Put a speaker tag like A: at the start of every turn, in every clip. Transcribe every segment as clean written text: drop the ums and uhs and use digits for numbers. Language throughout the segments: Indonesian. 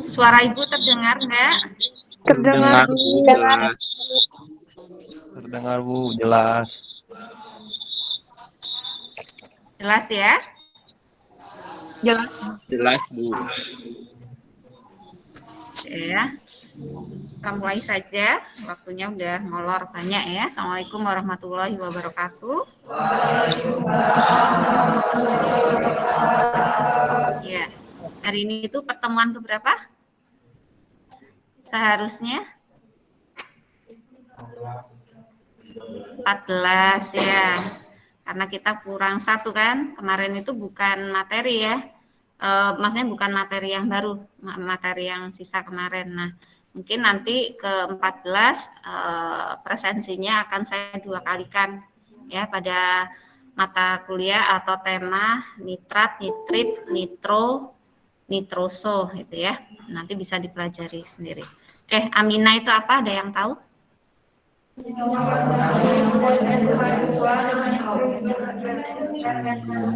A: Suara Ibu terdengar enggak?
B: Terdengar, Bu.
C: Jelas.
B: Terdengar, Bu. Jelas.
A: Jelas ya?
C: Jelas, Bu.
A: Oke ya. Kita mulai saja. Waktunya udah molor banyak ya. Assalamualaikum warahmatullahi wabarakatuh. Ya. Hari ini itu pertemuan keberapa? Seharusnya 14 ya. Karena kita kurang satu kan. Kemarin itu bukan materi ya. Maksudnya bukan materi yang baru, materi yang sisa kemarin. Nah, mungkin nanti ke 14 presensinya akan saya 2 kalikan ya pada mata kuliah atau tema nitrat, nitrit, nitro, nitroso gitu ya. Nanti bisa dipelajari sendiri. Oke, amina itu apa? Ada yang tahu?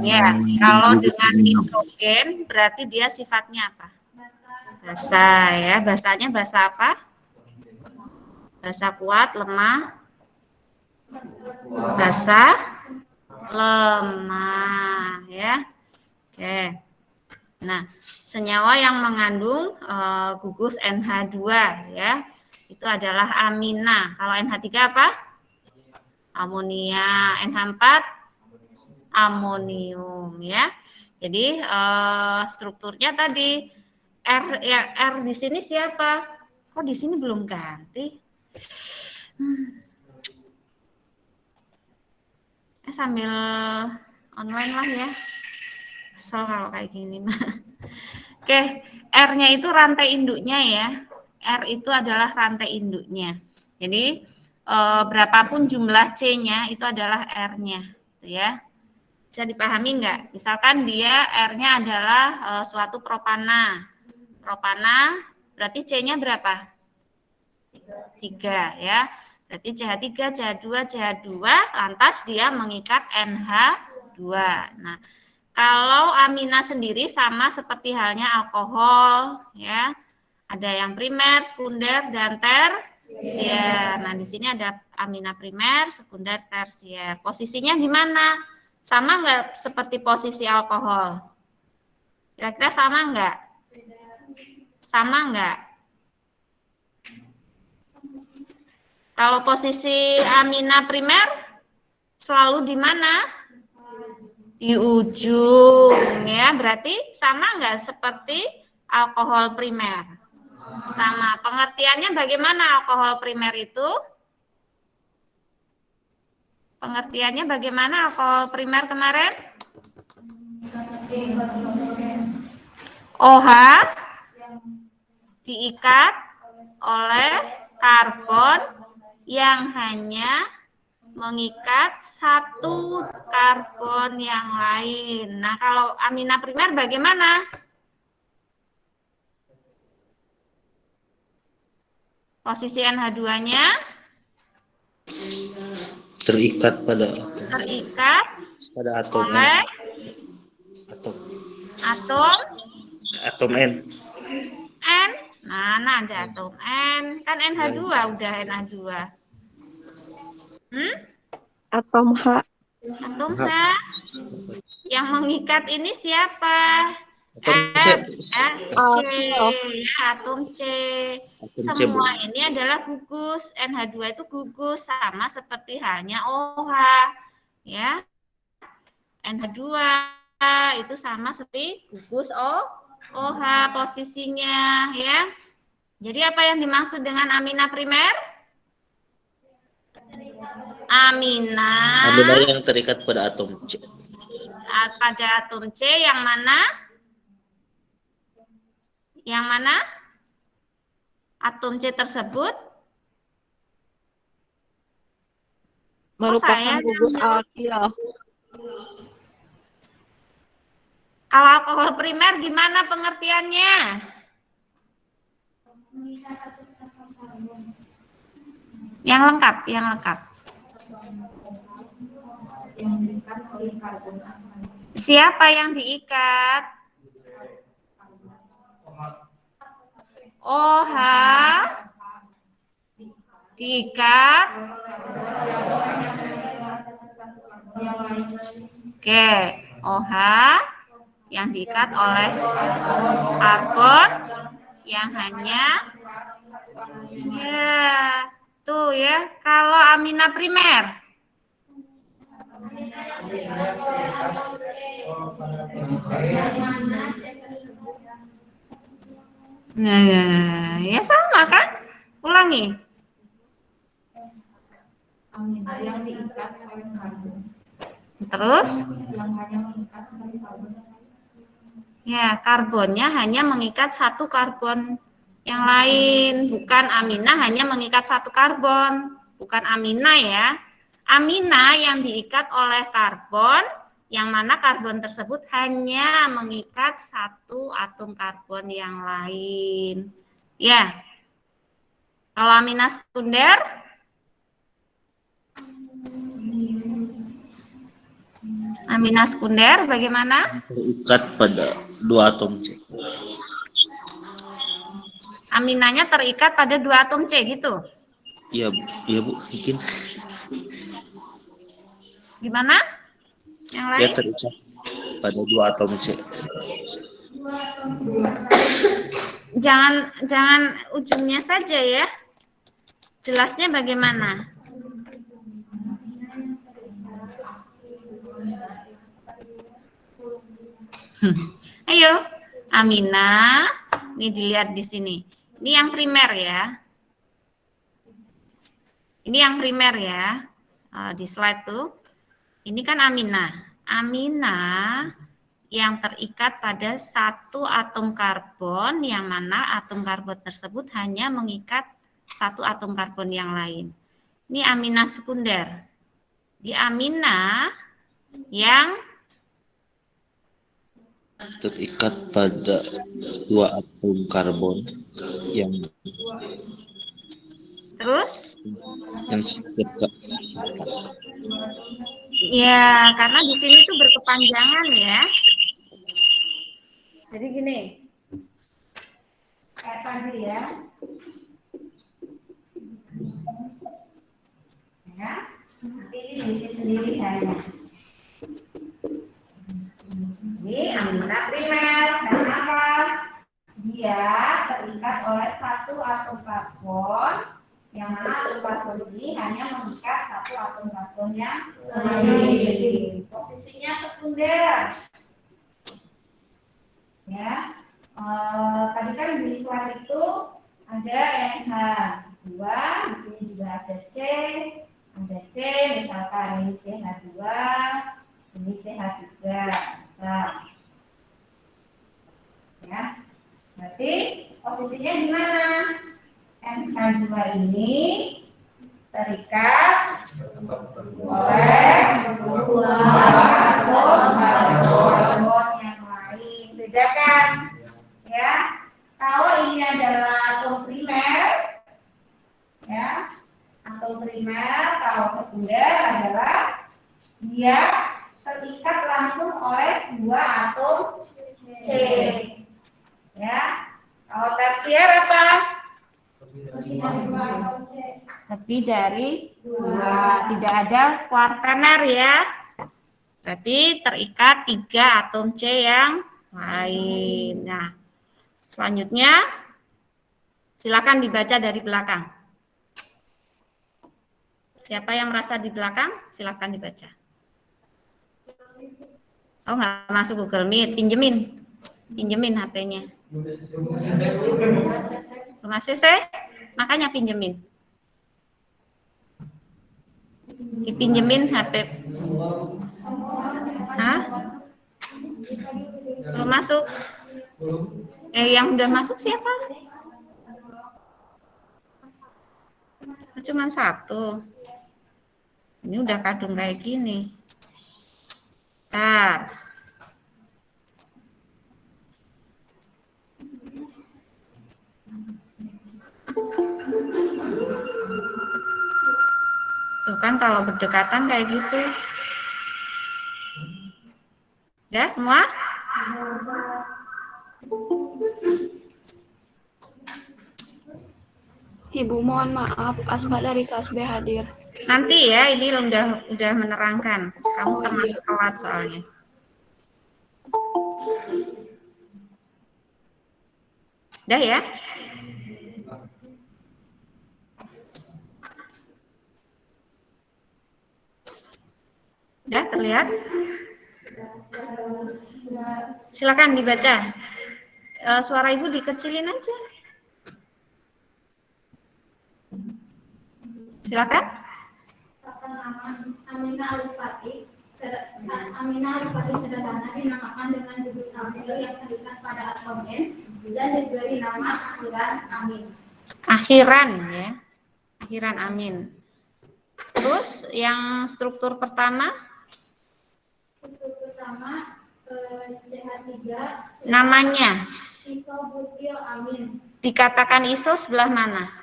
A: Ya, kalau dengan nitrogen berarti dia sifatnya apa? Basa ya, basanya basa apa? Basa kuat, lemah, basa lemah ya. Oke. Nah, senyawa yang mengandung gugus NH2 ya, itu adalah amina. Kalau NH3 apa? Amonia. NH4 amonium ya. Jadi strukturnya tadi R ya, R di sini siapa? Kok di sini belum ganti? Sambil online lah ya. Kesel kalau kayak gini mah. Oke, R-nya itu rantai induknya ya. R itu adalah rantai induknya. Jadi berapapun jumlah C-nya itu adalah R-nya, gitu ya. Bisa dipahami nggak? Misalkan dia R-nya adalah suatu propana. Propana berarti C-nya berapa? 3 ya. Berarti CH3, CH2, CH2 lantas dia mengikat NH2. Nah, kalau amina sendiri sama seperti halnya alkohol ya. Ada yang primer, sekunder dan tersier. Nah, di sini ada amina primer, sekunder, tersier. Posisinya gimana? Sama nggak seperti posisi alkohol? Kira-kira sama nggak? Sama nggak? Kalau posisi amina primer selalu di mana? Di ujung ya. Berarti sama nggak seperti alkohol primer? Sama. Pengertiannya bagaimana alkohol primer itu? Pengertiannya bagaimana alkohol primer kemarin? OH diikat oleh karbon yang hanya mengikat satu karbon yang lain. Nah, kalau amina primer bagaimana? Posisi NH2-nya
D: terikat pada atom
A: oleh
D: atom N.
A: N. Mana ada atom N? Kan NH2 udah NH2.
C: atom H.
A: Atom H. Yang mengikat ini siapa?
D: Atom C.
A: C. Atom C. Semua ini adalah gugus. NH2 itu gugus sama seperti halnya OH. Ya. NH2 itu sama seperti gugus OH posisinya ya. Jadi apa yang dimaksud dengan amina primer? Amina
D: yang terikat pada atom C.
A: Pada atom C yang mana? Yang mana? Atom C tersebut
C: Merupakan gugus alkil.
A: Kalau alkohol primer gimana pengertiannya? Yang lengkap. Siapa yang diikat? OH diikat. Oke, OH yang diikat oleh karbon yang hanya ya tuh ya. Kalau amina primer nah, ya sama kan? Ulangi. Terus? Ya, karbonnya hanya mengikat satu karbon yang lain, bukan amina hanya mengikat satu karbon, bukan amina ya. Amina yang diikat oleh karbon, yang mana karbon tersebut hanya mengikat satu atom karbon yang lain. Ya, kalau amina sekunder, amina sekunder bagaimana?
D: Terikat pada dua atom C.
A: Aminanya terikat pada dua atom C gitu.
D: Iya, iya Bu, mungkin.
A: Gimana? Yang
D: Ya
A: lain?
D: terikat pada dua atom C.
A: Jangan ujungnya saja ya. Jelasnya bagaimana? Ayo, amina. Ini dilihat di sini. Ini yang primer ya. Ini yang primer ya. Di slide tuh. Ini kan amina. Amina yang terikat pada satu atom karbon, yang mana atom karbon tersebut hanya mengikat satu atom karbon yang lain. Ini amina sekunder. Di amina yang
D: Terikat pada dua atom karbon yang
A: terus
D: dekat.
A: ya, karena di sini tuh berkepanjangan ya. Jadi gini, kayak tadi ya. Ya, nanti ini diisi sendiri hanya. Ini amina primer, kenapa? Dia terikat oleh satu atom karbon, yang mana atom karbon ini hanya mengikat satu atom karbon yang lain. Posisinya sekunder. Ya, tadi kan di slide itu ada NH2, di sini juga ada C, misalkan ini CH2, ini CH3. Nah, ya, berarti posisinya di mana? NH2 ini terikat oleh dua atom karbon yang lain. Bedakan, ya. Kalau ini adalah atom primer, ya, atom primer. Kalau sekunder adalah dia terikat langsung oleh dua atom C. Ya. Kalau tersier apa? Lebih dari dua. Tidak ada kuartener ya. Berarti terikat 3 atom C yang lain. Nah, selanjutnya silakan dibaca dari belakang. Siapa yang merasa di belakang? Silakan dibaca. Oh, nggak masuk Google Meet, pinjemin HP-nya. Belum ACC, makanya pinjemin. Dipinjemin HP. Hah? Belum masuk? Yang udah masuk siapa? Cuma 1. Ini udah kadung kayak gini. Bentar. Tuh kan kalau berdekatan kayak gitu. Ya semua?
E: Ibu mohon maaf, Asma dari kelas B hadir.
A: Nanti ya, ini udah menerangkan. Kamu
E: Oh,
A: termasuk
E: iya.
A: telat soalnya. Udah ya? Udah terlihat? Silakan dibaca. Suara ibu dikecilin aja. Silakan.
F: Aminah Al-Fatih sederhana dinamakan dengan jurus amil yang terikat pada atom N dan diberi nama akhiran amin.
A: Akhiran ya. Akhiran amin. Terus yang struktur pertama?
F: Struktur pertama CH3
A: Namanya?
F: isobutil amin.
A: Dikatakan iso sebelah mana?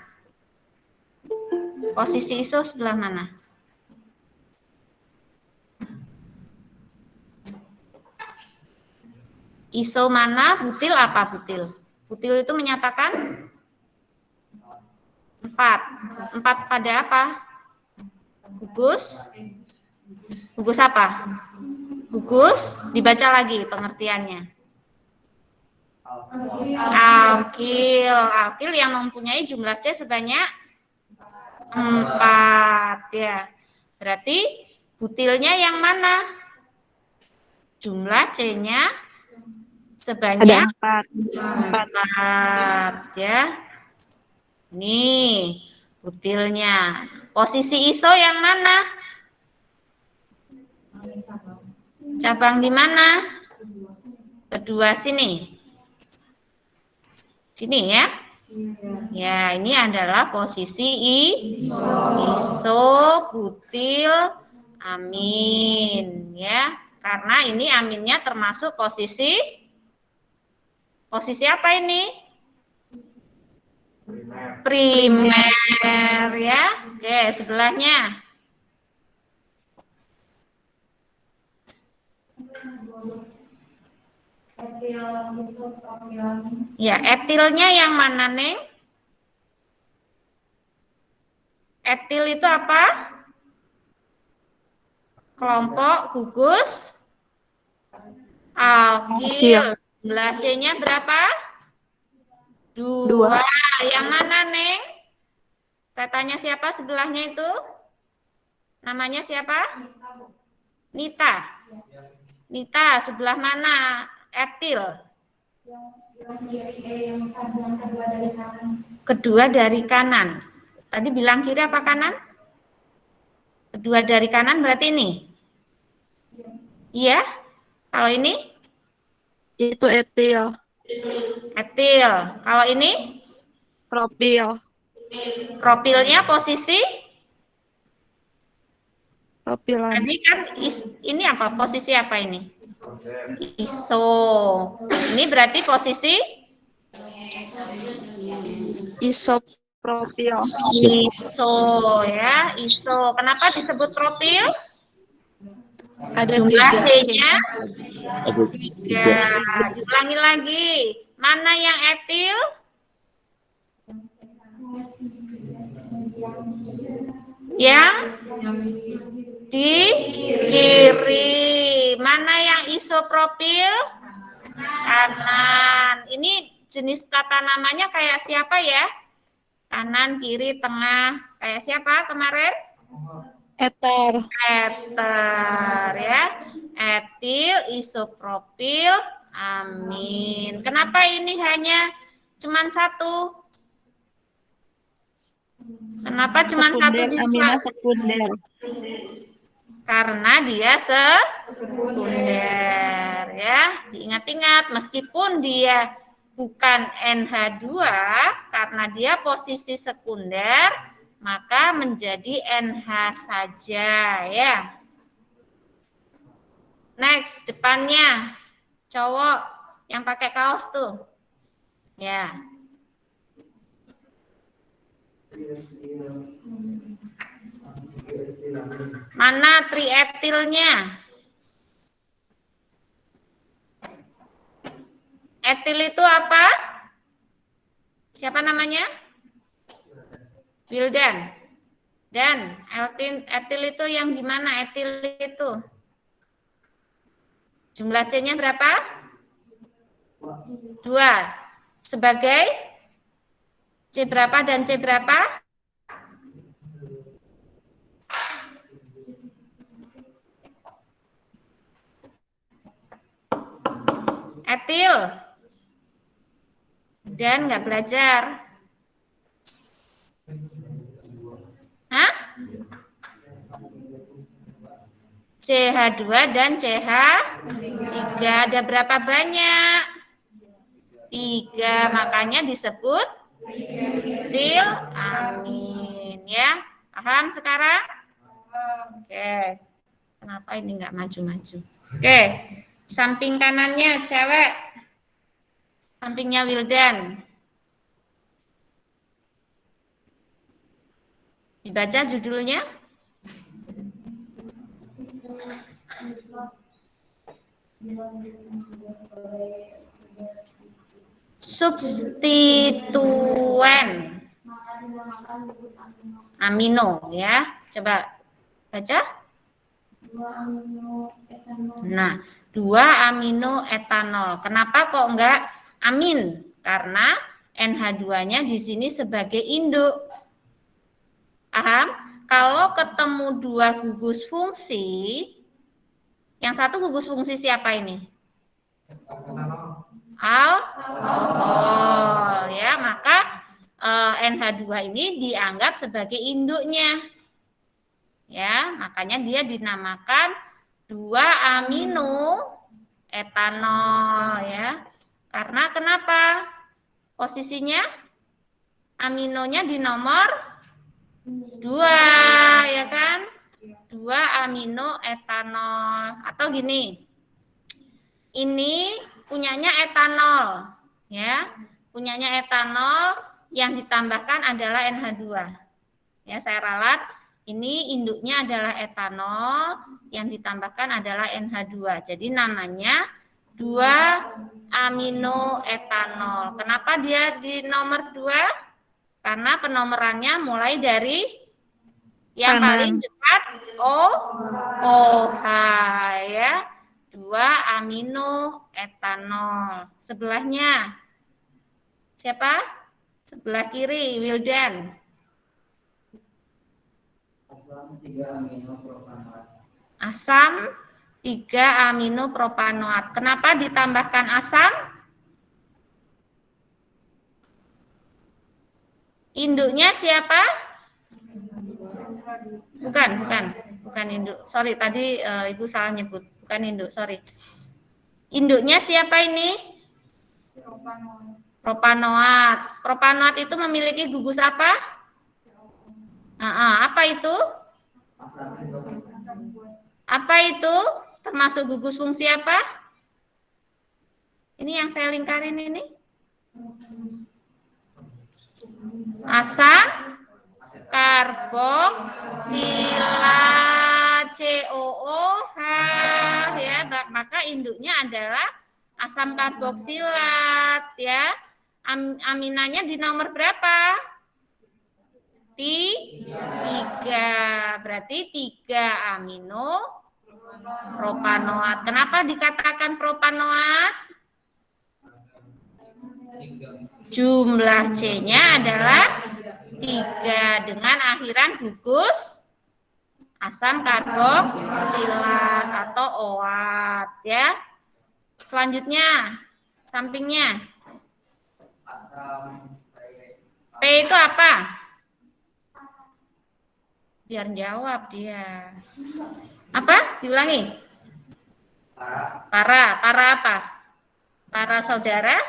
A: Posisi iso sebelah mana? Iso mana, butil apa butil? Butil itu menyatakan 4. 4 pada apa? Gugus? Gugus apa? Gugus, dibaca lagi pengertiannya. Alkil. Alkil yang mempunyai jumlah C sebanyak 4 ya. Berarti butilnya yang mana? Jumlah C-nya sebanyak
C: Ada
A: 4 ya. Nih, butilnya. Posisi iso yang mana? Cabang di mana? Kedua sini. Sini ya. Ya, ini adalah posisi iso butil amin ya. Karena ini aminnya termasuk posisi apa ini? Primer ya. Oke, sebelahnya. Ya, etilnya yang mana, Neng? Etil itu apa? Kelompok gugus alkil. Jumlah C-nya berapa? 2. Yang mana, Neng? Saya tanya siapa sebelahnya itu? Namanya siapa? Nita. Nita, sebelah mana? Etil. Kedua dari kanan. Tadi bilang kiri apa kanan? Kedua dari kanan berarti ini? Iya? Kalau ini?
C: Itu etil.
A: Etil. Kalau ini?
C: Propil.
A: Propilnya posisi?
C: Propilan.
A: Tadi kan ini apa? Posisi apa ini? Iso. Ini berarti posisi?
C: Isopropil.
A: Iso ya. Iso. Kenapa disebut propil?
C: Ada
A: Jumlah
C: 3.
A: C-nya?
D: Ada
A: 3. Diulangi lagi. Mana yang etil? Yang di kiri. Mana yang isopropil? Kanan. Ini jenis kata namanya kayak siapa ya? Kanan, kiri, tengah. Kayak siapa kemarin?
C: Eter.
A: Eter ya. Etil, isopropil, amin. Kenapa ini hanya cuman satu? Kenapa cuma satu di
C: Amina sekunder.
A: Karena dia sekunder ya. Diingat-ingat meskipun dia bukan NH2 karena dia posisi sekunder maka menjadi NH saja ya. Next, depannya cowok yang pakai kaos tuh. Ya. Mana trietilnya? Etil itu apa? Siapa namanya? Wildan. Dan etil itu yang gimana? Etil itu jumlah C-nya berapa? 2. Sebagai C berapa dan C berapa? Etil. Dan nggak belajar. Hah? CH2 dan CH3. Ada berapa banyak? 3. Makanya disebut etil amin. Ya, paham sekarang? Oke. Kenapa ini nggak maju-maju? Oke. Samping kanannya cewek. Sampingnya Wildan. Dibaca judulnya. Substituen amino ya. Coba baca. Nah, 2 amino etanol. Kenapa kok enggak amin? Karena NH2-nya di sini sebagai induk. Paham? Kalau ketemu 2 gugus fungsi, yang satu gugus fungsi siapa ini? Alkohol ya, maka NH2 ini dianggap sebagai induknya. Ya, makanya dia dinamakan 2 amino etanol ya. Karena kenapa? Posisinya aminonya di nomor 2 ya kan? 2 amino etanol. Atau gini. Ini punyanya etanol ya. Punyanya etanol yang ditambahkan adalah NH2. Ya, saya ralat. Ini induknya adalah etanol, yang ditambahkan adalah NH2. Jadi namanya 2 amino etanol. Kenapa dia di nomor 2? Karena penomorannya mulai dari yang paling dekat OH ya. 2 amino etanol. Sebelahnya siapa? Sebelah kiri Wildan. Asam 3 amino propanoat. Kenapa ditambahkan asam? Induknya siapa? Bukan induk. Sorry, tadi Ibu salah nyebut. Bukan induk, sorry. Induknya siapa ini? Propanoat. Propanoat itu memiliki gugus apa? Apa itu? Apa itu? Termasuk gugus fungsi apa? Ini yang saya lingkarin ini. Asam karboksilat COOH ya, maka induknya adalah asam karboksilat ya. Aminanya di nomor berapa? 3. Berarti 3 amino propanoat. Kenapa dikatakan propanoat? Jumlah C-nya adalah 3 dengan akhiran gugus asam karboksilat atau OAT ya. Selanjutnya sampingnya P itu apa? Biar jawab dia. Apa? Diulangi. Para apa? Para saudara?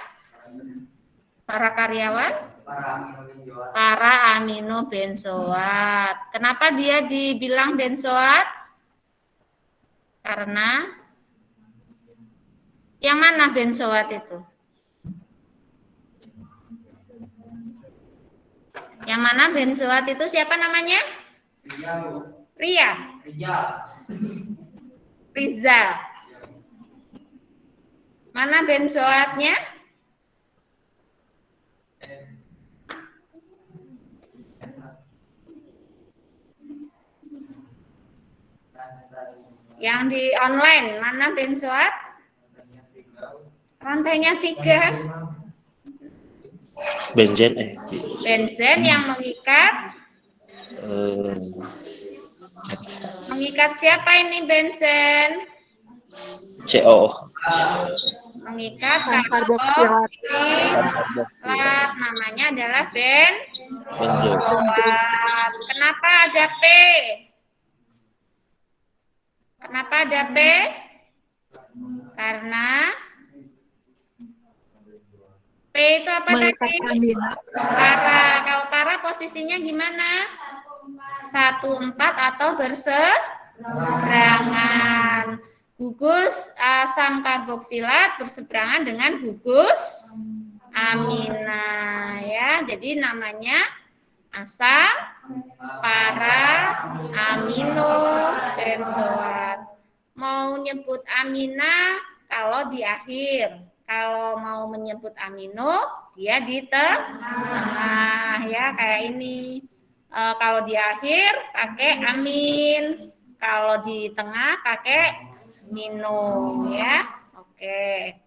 A: Para karyawan? Para amino benzoat. Kenapa dia dibilang benzoat? Karena yang mana benzoat itu? Yang mana benzoat itu siapa namanya? Ria. Rizal. Mana benzoatnya? Yang di online, mana benzoat? Rantainya 3.
D: Benzen
A: Benzen yang mengikat. Mengikat siapa ini benzen?
D: CO.
A: Mengikat
C: Karboksilat.
A: karboksilat. Namanya adalah
D: Benzo.
A: benzoat. Kenapa ada P? Kenapa ada P? Karena P itu apa
C: Mengikat
A: tadi?
C: amina.
A: Para. Kalau para posisinya gimana? 1,4 atau berseberangan. Gugus asam karboksilat berseberangan dengan gugus amina ya. Jadi namanya asam para amino benzoat. Mau nyebut amina kalau di akhir. Kalau mau menyebut amino, dia di tengah ya, kayak ini. Kalau di akhir pakai amin, kalau di tengah pakai mino ya. Oke.